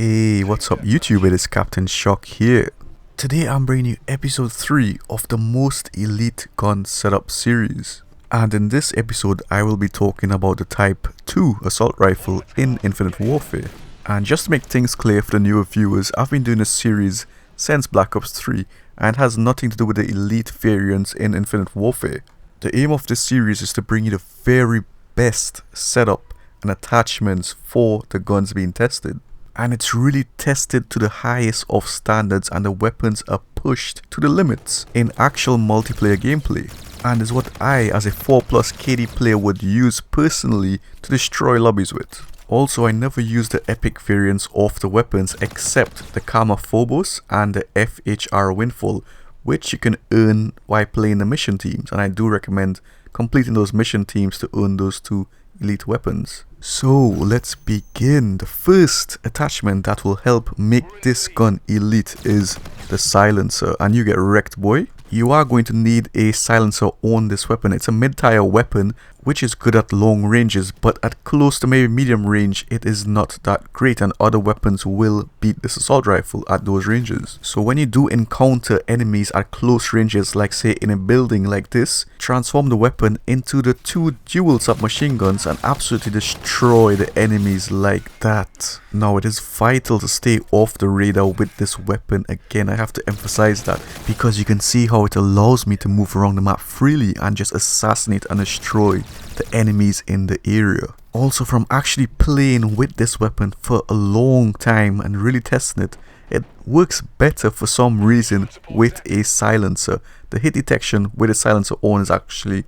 Hey, what's up YouTube? It is Captain Shock here. Today I'm bringing you episode 3 of the most elite gun setup series. And in this episode I will be talking about the Type 2 assault rifle in Infinite Warfare. And just to make things clear for the newer viewers, I've been doing this series since Black Ops 3 and has nothing to do with the elite variants in Infinite Warfare. The aim of this series is to bring you the very best setup and attachments for the guns being tested. And it's really tested to the highest of standards, and the weapons are pushed to the limits in actual multiplayer gameplay, and is what I as a 4+ KD player would use personally to destroy lobbies with. Also, I never use the epic variants of the weapons except the Karma Phobos and the FHR Windfall, which you can earn while playing the mission teams, and I do recommend completing those mission teams to earn those two elite weapons. So let's begin. The first attachment that will help make this gun elite is the silencer, and you get wrecked, boy. You are going to need a silencer on this weapon. It's a mid-tier weapon which is good at long ranges, but at close to maybe medium range it is not that great, and other weapons will beat this assault rifle at those ranges. So when you do encounter enemies at close ranges, like say in a building like this, transform the weapon into the 2 dual submachine guns and absolutely destroy the enemies like that. Now it is vital to stay off the radar with this weapon. Again, I have to emphasize that because you can see how it allows me to move around the map freely and just assassinate and destroy the enemies in the area. Also, from actually playing with this weapon for a long time and really testing it, it works better for some reason with a silencer. The hit detection with a silencer on is actually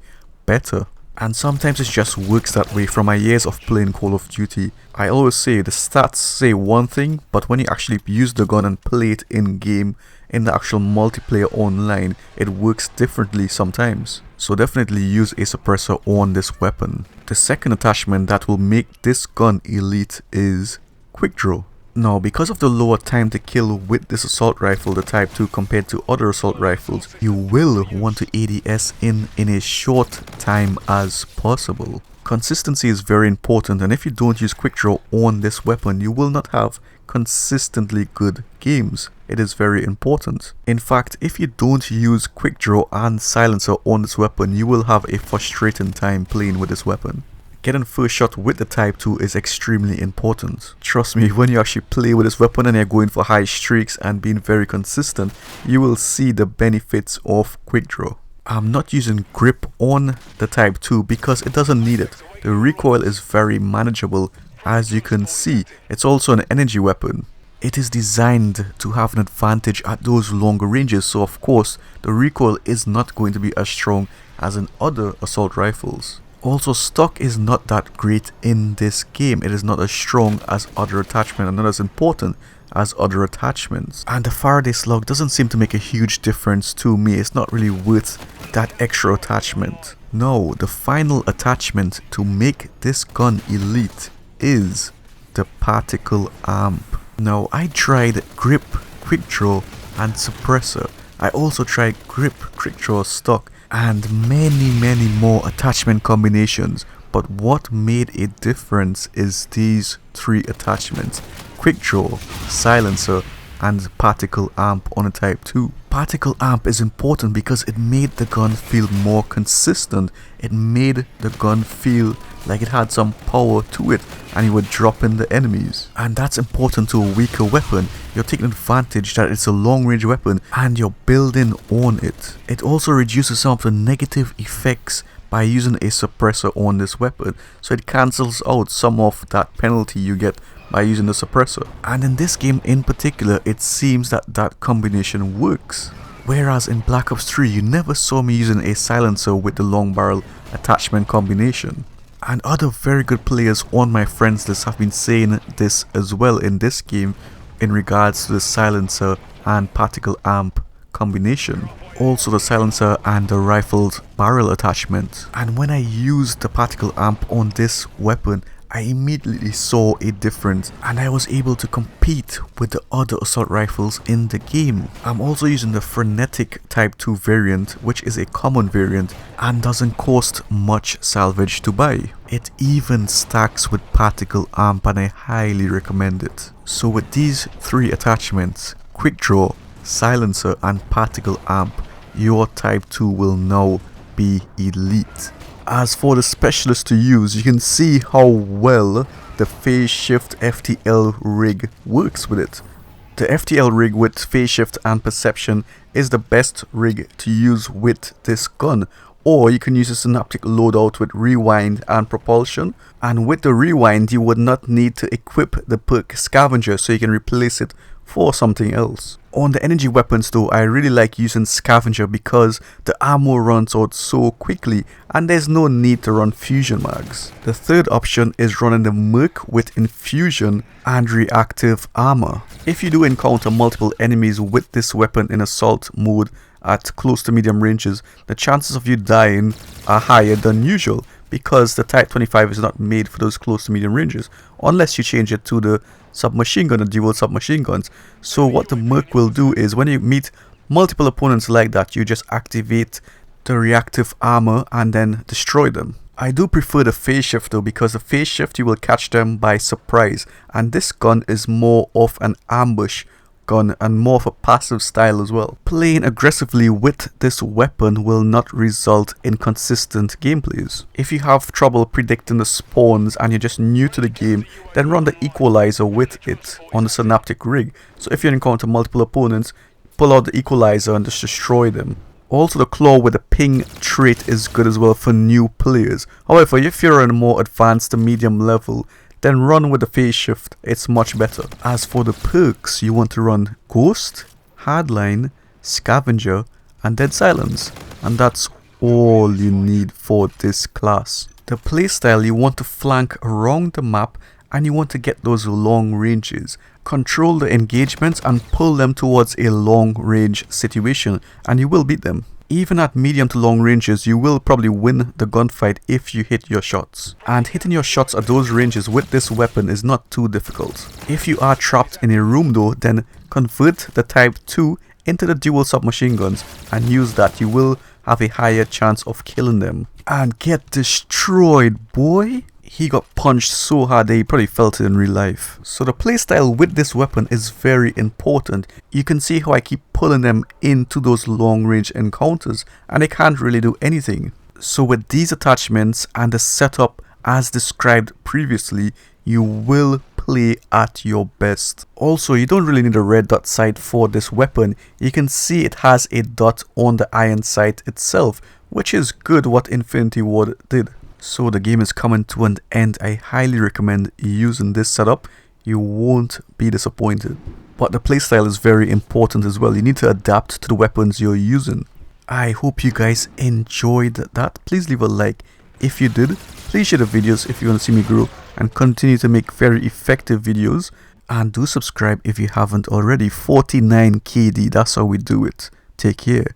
better. And sometimes it just works that way. From my years of playing Call of Duty, I always say the stats say one thing, but when you actually use the gun and play it in game, in the actual multiplayer online, it works differently sometimes. So definitely use a suppressor on this weapon. The second attachment that will make this gun elite is quick draw. Now, because of the lower time to kill with this assault rifle, the Type 2, compared to other assault rifles, you will want to ADS in a short time as possible. Consistency is very important, and if you don't use quick draw on this weapon, you will not have consistently good games. It is very important. In fact, if you don't use quick draw and silencer on this weapon, you will have a frustrating time playing with this weapon. Getting first shot with the Type 2 is extremely important. Trust me, when you actually play with this weapon and you're going for high streaks and being very consistent, you will see the benefits of quick draw. I'm not using grip on the Type 2 because it doesn't need it. The recoil is very manageable. As you can see, it's also an energy weapon. It is designed to have an advantage at those longer ranges, so of course the recoil is not going to be as strong as in other assault rifles. Also, stock is not that great in this game. It is not as strong as other attachments and not as important as other attachments. And the Faraday slug doesn't seem to make a huge difference to me. It's not really worth that extra attachment. No, the final attachment to make this gun elite is the particle amp. Now, I tried grip, quick draw and suppressor. I also tried grip, quick draw, stock and many more attachment combinations, but what made a difference is these 3 attachments: quick draw, silencer and particle amp on a Type 2. Particle amp is important because it made the gun feel more consistent. It made the gun feel like it had some power to it and you were dropping the enemies. And that's important to a weaker weapon. You're taking advantage that it's a long range weapon and you're building on it. It also reduces some of the negative effects by using a suppressor on this weapon, so it cancels out some of that penalty you get by using the suppressor. And in this game in particular, it seems that that combination works. Whereas in Black Ops 3, you never saw me using a silencer with the long barrel attachment combination. And other very good players on my friends list have been saying this as well in this game in regards to the silencer and particle amp combination. Also the silencer and the rifled barrel attachment. And when I used the particle amp on this weapon, I immediately saw a difference and I was able to compete with the other assault rifles in the game. I'm also using the Frenetic Type 2 variant, which is a common variant and doesn't cost much salvage to buy. It even stacks with particle amp and I highly recommend it. So with these 3 attachments, quick draw, silencer and particle amp, your Type 2 will now be elite. As for the specialist to use, you can see how well the phase shift FTL rig works with it. The FTL rig with phase shift and perception is the best rig to use with this gun. Or you can use a synaptic loadout with rewind and propulsion. And with the rewind, you would not need to equip the perk scavenger, so you can replace it for something else. On the energy weapons though, I really like using scavenger because the ammo runs out so quickly and there's no need to run fusion mags. The third option is running the merc with infusion and reactive armor. If you do encounter multiple enemies with this weapon in assault mode at close to medium ranges, the chances of you dying are higher than usual because the Type 25 is not made for those close to medium ranges unless you change it to the submachine gun or dual submachine guns. So what the merc will do is when you meet multiple opponents like that, you just activate the reactive armor and then destroy them. I do prefer the phase shift though, because the phase shift you will catch them by surprise, and this gun is more of an ambush gun and more of a passive style as well. Playing aggressively with this weapon will not result in consistent gameplays. If you have trouble predicting the spawns and you're just new to the game, then run the equalizer with it on the synaptic rig. So if you encounter multiple opponents, pull out the equalizer and just destroy them. Also, the claw with the ping trait is good as well for new players. However, if you're on a more advanced to medium level, then run with the phase shift, it's much better. As for the perks, you want to run Ghost, Hardline, Scavenger and Dead Silence, and that's all you need for this class. The playstyle, you want to flank around the map and you want to get those long ranges. Control the engagements and pull them towards a long range situation and you will beat them. Even at medium to long ranges, you will probably win the gunfight if you hit your shots. And hitting your shots at those ranges with this weapon is not too difficult. If you are trapped in a room though, then convert the Type 2 into the dual submachine guns and use that. You will have a higher chance of killing them. And get destroyed, boy! He got punched so hard that he probably felt it in real life. So the playstyle with this weapon is very important. You can see how I keep pulling them into those long range encounters and they can't really do anything. So with these attachments and the setup as described previously, you will play at your best. Also, you don't really need a red dot sight for this weapon. You can see it has a dot on the iron sight itself, which is good what Infinity Ward did. So the game is coming to an end. I highly recommend using this setup. You won't be disappointed. But the playstyle is very important as well. You need to adapt to the weapons you're using. I hope you guys enjoyed that. Please leave a like if you did. Please share the videos if you want to see me grow and continue to make very effective videos. And do subscribe if you haven't already. 49 KD, that's how we do it. Take care.